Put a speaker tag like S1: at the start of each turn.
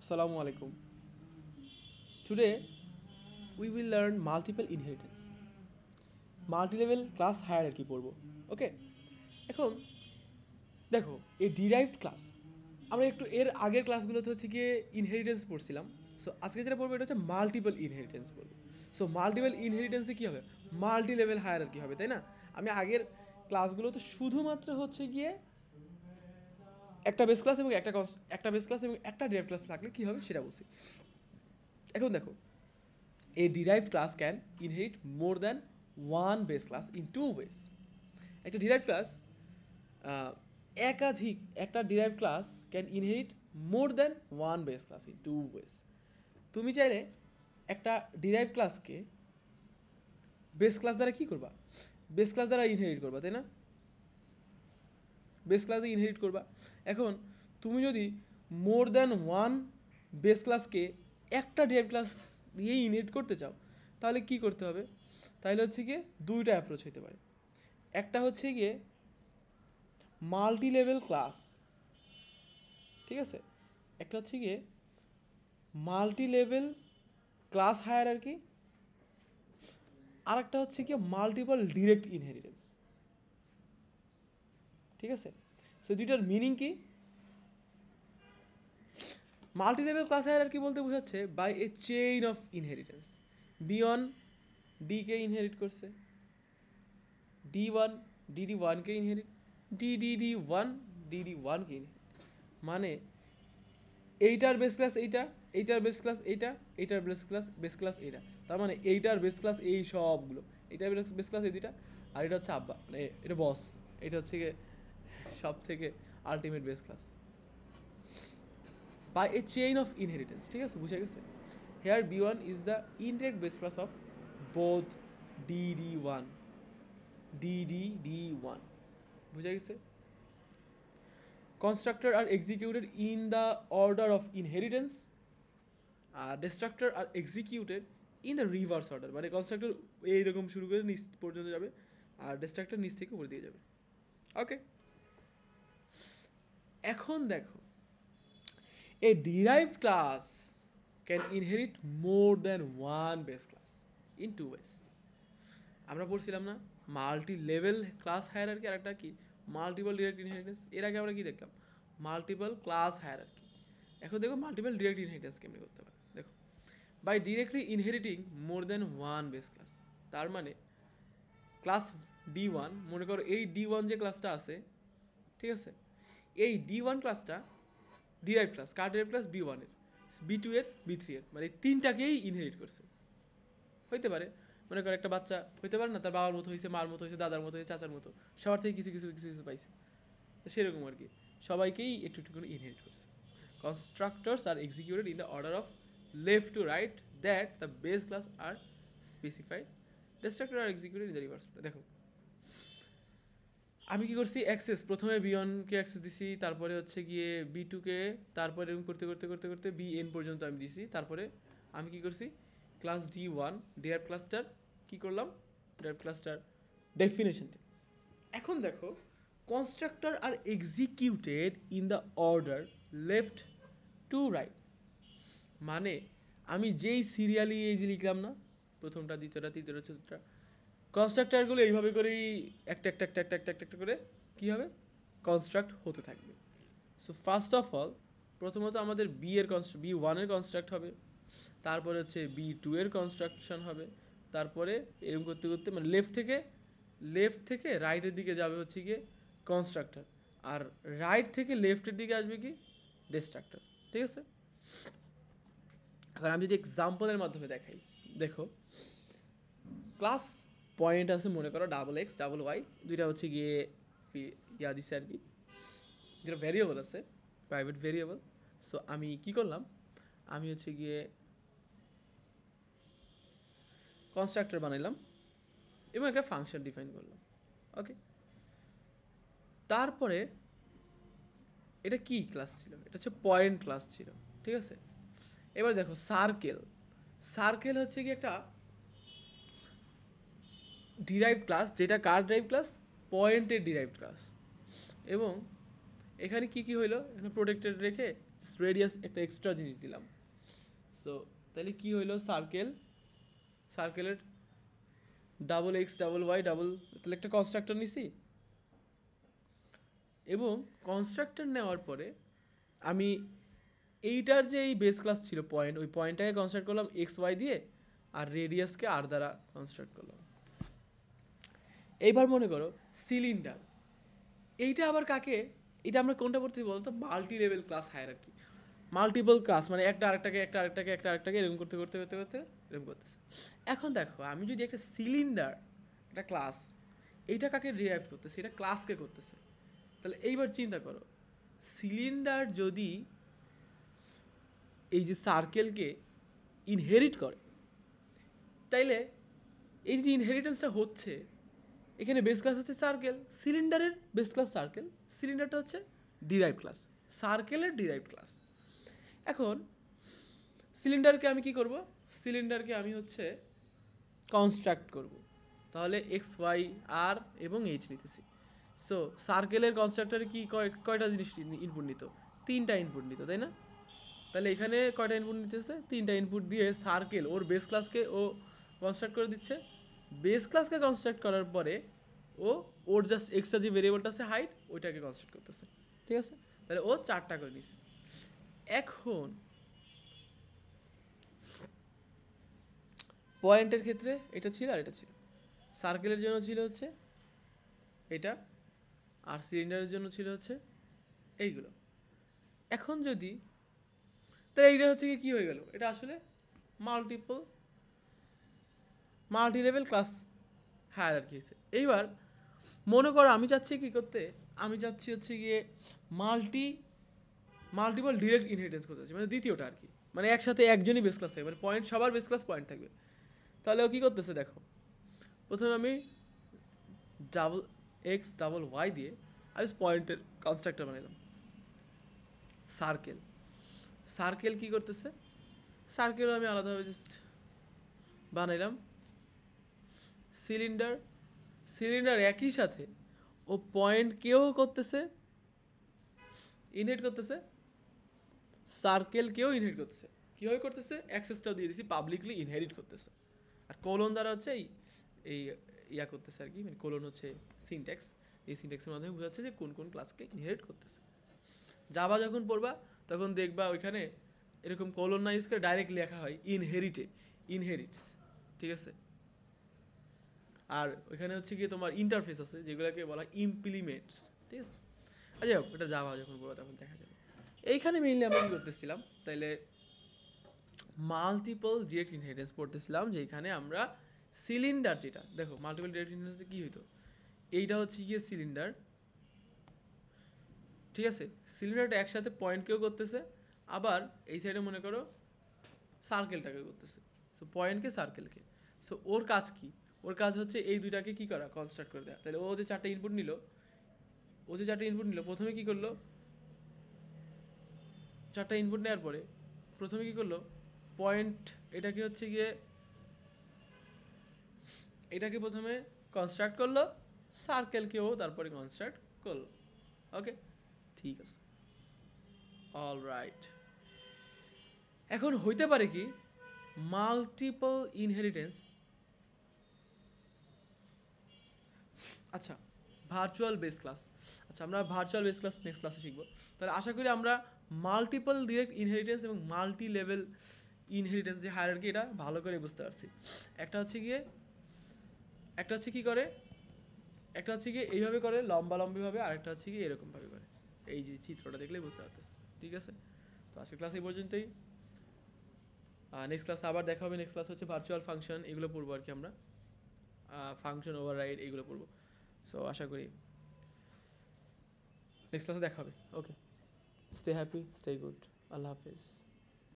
S1: Assalamu alaikum. Today we will learn multiple inheritance. Multilevel class hierarchy পড়ব। ওকে, এখন দেখো এই ডিরাইভড ক্লাস আমরা একটু এর আগের ক্লাসগুলোতে হচ্ছে গিয়ে ইনহেরিটেন্স পড়ছিলাম। সো আজকে যেটা পড়বো এটা হচ্ছে মাল্টিপল ইনহেরিটেন্স পড়বো। সো মাল্টিপল ইনহেরিটেন্সে কী হবে, মাল্টি লেভেল হায়ারার্কি হবে, তাই না? আমি আগের ক্লাসগুলোতে শুধুমাত্র হচ্ছে গিয়ে একটা বেস ক্লাস এবং একটা বেস ক্লাস এবং একটা ডিরাইভড ক্লাস থাকলে কী হবে সেটা বলছি। এখন দেখো, a derived class can inherit more than one base class in two ways. একটা derived class একাধিক একটা derived class can inherit more than one base class in two ways. তুমি চাইলে একটা derived ক্লাসকে বেস ক্লাস দ্বারা কী করবা, বেস ক্লাস দ্বারা inherit করবা, তাই না? বেস ক্লাসে ইনহেরিট করবা। এখন তুমি যদি মোর দ্যান ওয়ান বেস ক্লাসকে একটা ডিরাইভড ক্লাস দিয়েই ইনহেরিট করতে চাও তাহলে কি করতে হবে? তাহলে হচ্ছে গিয়ে দুইটা অ্যাপ্রোচ হতে পারে। একটা হচ্ছে গিয়ে মাল্টি লেভেল ক্লাস, ঠিক আছে? একটা হচ্ছে গিয়ে মাল্টি লেভেল ক্লাস হায়ারার্কি, আর একটা হচ্ছে গিয়ে মাল্টিপল ডিরেক্ট ইনহেরিটেন্স, ঠিক আছে? সো দুইটার মিনিং কি? মাল্টি লেভেল ক্লাস হায়ারার্কি বলতে বোঝাচ্ছে by a chain of inheritance. বি1 ডিকে ইনহেরিট করছে, D1 DD1কে ইনহেরিট, DD1 DD1কে ইনহেরিট, মানে এইটার বেস ক্লাস এইটা, এইটার বেস ক্লাস এইটা, এইটার বেস ক্লাস এইটা। তার মানে এইটার বেস ক্লাস এই সবগুলো, এইটার বেস ক্লাস এই দুইটা, আর এটা হচ্ছে আব্বা, মানে এটা বস, এটা হচ্ছে গিয়ে সব থেকে ultimate base class by a chain of inheritance, ঠিক আছে? বুঝে গেছে? Here B1 is the indirect base class of both DD1 DD1, বুঝে গেছে? Constructor are executed in the order of inheritance, আর destructor are executed in the reverse order, মানে constructor এইরকম শুরু করে নিচ পর্যন্ত যাবে আর ডিস্ট্রাক্টর নিচ থেকে উপর দিয়ে যাবে। ওকে, এখন দেখো, a derived class can inherit more than one base class in two ways. আমরা পড়ছিলাম না মাল্টি লেভেল ক্লাস হায়ারার্কি, আর একটা কি মাল্টিপল ডিরেক্ট ইনহেরিটেন্স। এর আগে আমরা কি দেখলাম? Multiple class hierarchy. এখন দেখো মাল্টিপল ডিরেক্ট ইনহেরিটেন্স কেমনি করতে পারে। দেখো, by directly inheriting more than one base class, তার মানে ক্লাস D1, মনে করো এই D1 যে ক্লাসটা আছে, ঠিক আছে, এই D1 ক্লাসটা ডিরাইভ ক্লাস, কার ডিরাইভ ক্লাস? B1-এর, B2 এর, B3 এর, মানে তিনটাকেই ইনহেরিট করছে। হইতে পারে, মনে করো একটা বাচ্চা হইতে পারে না, তার বাবার মতো হয়েছে, মার মতো হয়েছে, দাদার মতো হয়েছে, চাচার মতো, সবার থেকে কিছু কিছু কিছু কিছু পাইছে। তো সেরকম আর কি, সবাইকেই একটু একটু করে ইনহেরিট করছে। Constructors are executed in the order of left to right that the base class are specified, destructor are executed in the reverse. দেখো, আমি কি করছি, অ্যাক্সেস প্রথমে B1কে অ্যাক্সেস দিছি, তারপরে হচ্ছে গিয়ে B2কে, তারপরে এরকম করতে করতে করতে করতে BN পর্যন্ত আমি দিছি। তারপরে আমি কি করছি, ক্লাস D1 ডিরাইভ ক্লাসটার কী করলাম, ডিরাইভ ক্লাসটার ডেফিনেশন দিই। এখন দেখো, constructor are executed in the order left to right, মানে আমি যেই সিরিয়ালি এই যে লিখলাম না, প্রথমটা, দ্বিতীয়টা, তৃতীয়টা, চতুর্থটা, কনস্ট্রাক্টরগুলো এইভাবে করেই একটা একটা একটা একটা একটা একটা করে কী হবে, কনস্ট্রাক্ট হতে থাকবে। সো ফার্স্ট অফ অল, প্রথমত আমাদের B1-এর কনস্ট্রাক্ট হবে, তারপরে হচ্ছে B2 এর কনস্ট্রাকশন হবে, তারপরে এরকম করতে করতে মানে লেফট থেকে রাইটের দিকে যাবে হচ্ছে গিয়ে কনস্ট্রাক্টর, আর রাইট থেকে লেফটের দিকে আসবে কি, ডিস্ট্রাক্টর, ঠিক আছে? এখন আমি যদি এক্সাম্পলের মাধ্যমে দেখাই, দেখো, ক্লাস পয়েন্ট আছে মনে করো XX YY, দুইটা হচ্ছে গিয়ে ইয়া দিচ্ছে আর কি, যেটা ভ্যারিয়েবল আছে, প্রাইভেট ভ্যারিয়েবল। সো আমি কি করলাম, আমি হচ্ছে গিয়ে কনস্ট্রাক্টর বানাইলাম এবং একটা ফাংশন ডিফাইন করলাম। ওকে, তারপরে এটা কি ক্লাস ছিল, এটা হচ্ছে পয়েন্ট ক্লাস ছিল, ঠিক আছে? এবার দেখো সার্কেল হচ্ছে কি একটা ডিরাইভ ক্লাস, যেটা কার ডিরাইভ ক্লাস, পয়েন্টের ডিরাইভ ক্লাস। এবং এখানে কি কি হইলো, এখানে প্রোটেক্টেড রেখে রেডিয়াস একটা এক্সট্রা জিনিস দিলাম। সো তাহলে কি হইলো, সার্কেলের double x double y double, তাহলে একটা কনস্ট্রাক্টর নিছি, এবং কনস্ট্রাক্টর নেওয়ার পরে আমি এইটার যে এই বেস ক্লাস ছিল পয়েন্ট, ওই পয়েন্টটাকে কনস্ট্রাক্ট করলাম এক্স ওয়াই দিয়ে, আর রেডিয়াসকে আর দ্বারা কনস্ট্রাক্ট করলাম। এইবার মনে করো সিলিন্ডার, এইটা আবার কাকে, এটা আমরা কোনটা পড়তে বলতো, multi level class hierarchy. Multiple class মানে একটা আরেকটাকে এরকম করতে করতে করতে করতে এরকম করতেছে। এখন দেখো আমি যদি একটা সিলিন্ডার, একটা ক্লাস, এইটা কাকে ডিরাইভ করতেছে, এটা ক্লাসকে করতেছে, তাহলে এইবার চিন্তা করো সিলিন্ডার যদি এই যে সার্কেলকে ইনহেরিট করে, তাইলে এই যে ইনহেরিটেন্সটা হচ্ছে, এখানে বেস ক্লাস হচ্ছে সার্কেল, সিলিন্ডারের বেস ক্লাস সার্কেল, সিলিন্ডারটা হচ্ছে ডিরাইভ ক্লাস, সার্কেলের ডিরাইভ ক্লাস। এখন সিলিন্ডারকে আমি কি করব, সিলিন্ডারকে আমি হচ্ছে কনস্ট্রাক্ট করব, তাহলে এক্স ওয়াই আর এবং এইচ নিতেছি। সো সার্কেলের কনস্ট্রাক্টরে কি কয়টা জিনিস ইনপুট নিত, 3টা ইনপুট নিত, তাই না? তাহলে এখানে কয়টা ইনপুট নিতেছে, 3টা ইনপুট দিয়ে সার্কেল ওর বেস ক্লাসকে ও কনস্ট্রাক্ট করে দিচ্ছে। বেস ক্লাসকে কনস্ট্রাক্ট করার পরে ও ওর জাস্ট এক্সট্রা যে ভেরিয়েবলটা আছে হাইট, ওইটাকে কনস্ট্রাক্ট করতেছে, ঠিক আছে? তাহলে ও 4টা করে নিছে। এখন পয়েন্টের ক্ষেত্রে এটা ছিল আর এটা ছিল, সার্কেলের জন্য ছিল হচ্ছে এটা, আর সিলিন্ডারের জন্য ছিল হচ্ছে এইগুলো। এখন যদি, তাহলে এইটা হচ্ছে কি হয়ে গেল, এটা আসলে মাল্টি লেভেল ক্লাস হায়ারার্কি হয়েছে। এইবার মনে করো আমি চাচ্ছি কি করতে, আমি চাচ্ছি হচ্ছে গিয়ে মাল্টিপল ডিরেক্ট ইনহেরিটেন্স করতে চাচ্ছি, মানে দ্বিতীয়টা আর কি, মানে একসাথে একজনই বেস ক্লাস থাকবে, মানে পয়েন্ট সবার বেস ক্লাস পয়েন্ট থাকবে। তাহলে ও কী করতেছে দেখো, প্রথমে আমি ডাবল এক্স ডাবল ওয়াই দিয়ে আমি পয়েন্টের কনস্ট্রাক্টর বানাইলাম। সার্কেল কি করতেছে, সার্কেল আমি আলাদাভাবে জাস্ট বানাইলাম। সিলিন্ডার একই সাথে ও পয়েন্টকেও করতেছে ইনহেরিট করতেছে, সার্কেলকেও ইনহেরিট করতেছে। কীভাবে করতেছে, অ্যাক্সেসটাও দিয়ে দিছি, পাবলিকলি ইনহেরিট করতেছে। আর কোলন দ্বারা হচ্ছে এই ইয়া করতেছে আর কি, মানে কোলন হচ্ছে সিনট্যাক্স, এই সিনট্যাক্সের মাধ্যমে বোঝাচ্ছে যে কোন কোন ক্লাসকে ইনহেরিট করতেছে। জাভা যখন পড়বা তখন দেখবা ওইখানে এরকম কোলন না ইউজ করে ডাইরেক্ট লেখা হয় ইনহেরিটস, ঠিক আছে? আর ওইখানে হচ্ছে গিয়ে তোমার ইন্টারফেস আছে যেগুলোকে বলা ইমপ্লিমেন্টস, ঠিক আছে? আচ্ছা এটা জাভা যখন পড়বা তখন দেখা যাবে। এইখানে মেইনলি আমরা কী করতেছিলাম, তাইলে মাল্টিপল ডিরেক্ট ইনহেরিটেন্স পড়তেছিলাম, যেখানে আমরা সিলিন্ডার, যেটা দেখো মাল্টিপল ডিরেক্ট ইনহেরিটেন্সে কী হইতো, এইটা হচ্ছে গিয়ে সিলিন্ডার, ঠিক আছে? সিলিন্ডারটা একসাথে পয়েন্টকেও করতেছে, আবার এই সাইডে মনে করো সার্কেলটাকে করতেছে। সো পয়েন্টকে সার্কেলকে, সো ওর কাজ কি, ওর কাজ হচ্ছে এই দুইটাকে কি করা, কনস্ট্রাক্ট করে দেওয়া। তাহলে ও যে 4টা ইনপুট নিল, প্রথমে কি করলো, 4টা ইনপুট নেওয়ার পরে প্রথমে কি করলো, পয়েন্ট এটাকে হচ্ছে গিয়ে এটাকে প্রথমে কনস্ট্রাক্ট করলো, সার্কেলকেও তারপরে কনস্ট্রাক্ট করলো। ওকে, ঠিক আছে, অল রাইট। এখন হইতে পারে কি মাল্টিপল ইনহেরিটেন্স, আচ্ছা ভার্চুয়াল বেস ক্লাস, আচ্ছা আমরা ভার্চুয়াল বেস ক্লাস নেক্সট ক্লাসে শিখবো। তাহলে আশা করি আমরা মাল্টিপল ডিরেক্ট ইনহেরিটেন্স এবং মাল্টি লেভেল ইনহেরিটেন্স যে হায়ারার্কি, এটা ভালো করে বুঝতে পারছি। একটা হচ্ছে কি করে, একটা হচ্ছে গিয়ে এইভাবে করে লম্বিভাবে, আর একটা হচ্ছে গিয়ে এরকমভাবে করে, এই যে চিত্রটা দেখলেই বুঝতে পারতেছে, ঠিক আছে? তো আজকের ক্লাস এই পর্যন্তই, নেক্সট ক্লাস আবার দেখা হবে। নেক্সট ক্লাস হচ্ছে ভার্চুয়াল ফাংশন, এগুলো পড়বো আর কি আমরা, ফাংশন ওভাররাইড এগুলো পড়বো। সো আশা করি নেক্সট ক্লাসে দেখা হবে। ওকে, স্টে হ্যাপি, স্টে গুড, আল্লাহ হাফিজ।